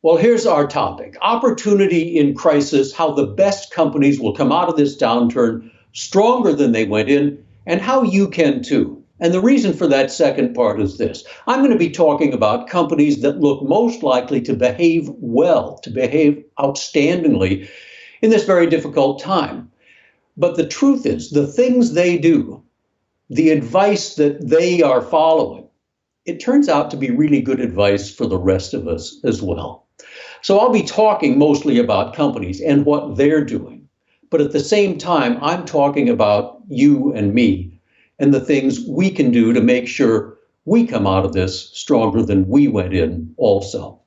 Well, here's our topic: opportunity in crisis, how the best companies will come out of this downturn stronger than they went in, and how you can too. And the reason for that second part is this: I'm going to be talking about companies that look most likely to behave well, to behave outstandingly in this very difficult time. But the truth is, the things they do, the advice that they are following, it turns out to be really good advice for the rest of us as well. So I'll be talking mostly about companies and what they're doing. But at the same time, I'm talking about you and me and the things we can do to make sure we come out of this stronger than we went in also.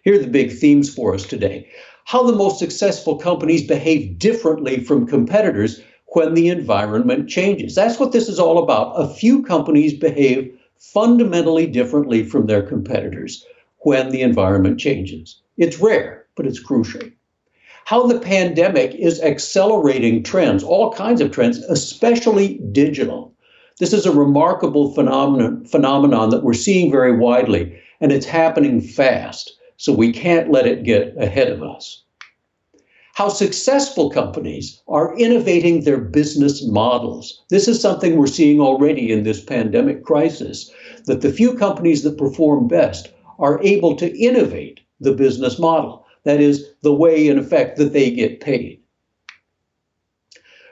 Here are the big themes for us today: how the most successful companies behave differently from competitors when the environment changes. That's what this is all about. A few companies behave fundamentally differently from their competitors when the environment changes. It's rare, but it's crucial. How the pandemic is accelerating trends, all kinds of trends, especially digital. This is a remarkable phenomenon that we're seeing very widely, and it's happening fast, so we can't let it get ahead of us. How successful companies are innovating their business models. This is something we're seeing already in this pandemic crisis, that the few companies that perform best are able to innovate the business model. That is, the way, in effect, that they get paid.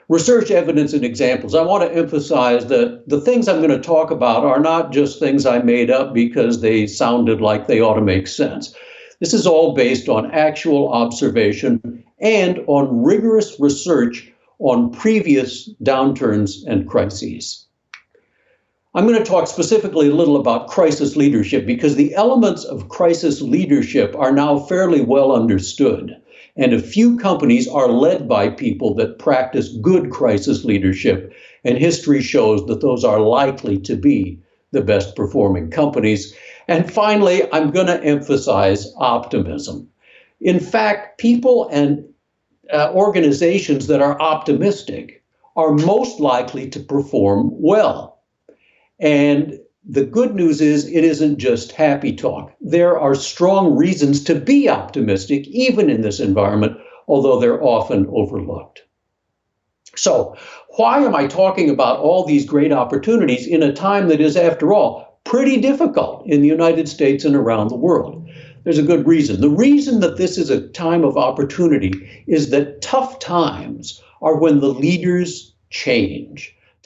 Research, evidence, and examples. I want to emphasize that the things I'm going to talk about are not just things I made up because they sounded like they ought to make sense. This is all based on actual observation and on rigorous research on previous downturns and crises. I'm going to talk specifically a little about crisis leadership because the elements of crisis leadership are now fairly well understood. And a few companies are led by people that practice good crisis leadership. And history shows that those are likely to be the best performing companies. And finally, I'm going to emphasize optimism. In fact, people and organizations that are optimistic are most likely to perform well. And the good news is it isn't just happy talk. There are strong reasons to be optimistic, even in this environment, although they're often overlooked. So why am I talking about all these great opportunities in a time that is, after all, pretty difficult in the United States and around the world? There's a good reason. The reason that this is a time of opportunity is that tough times are when the leaders change.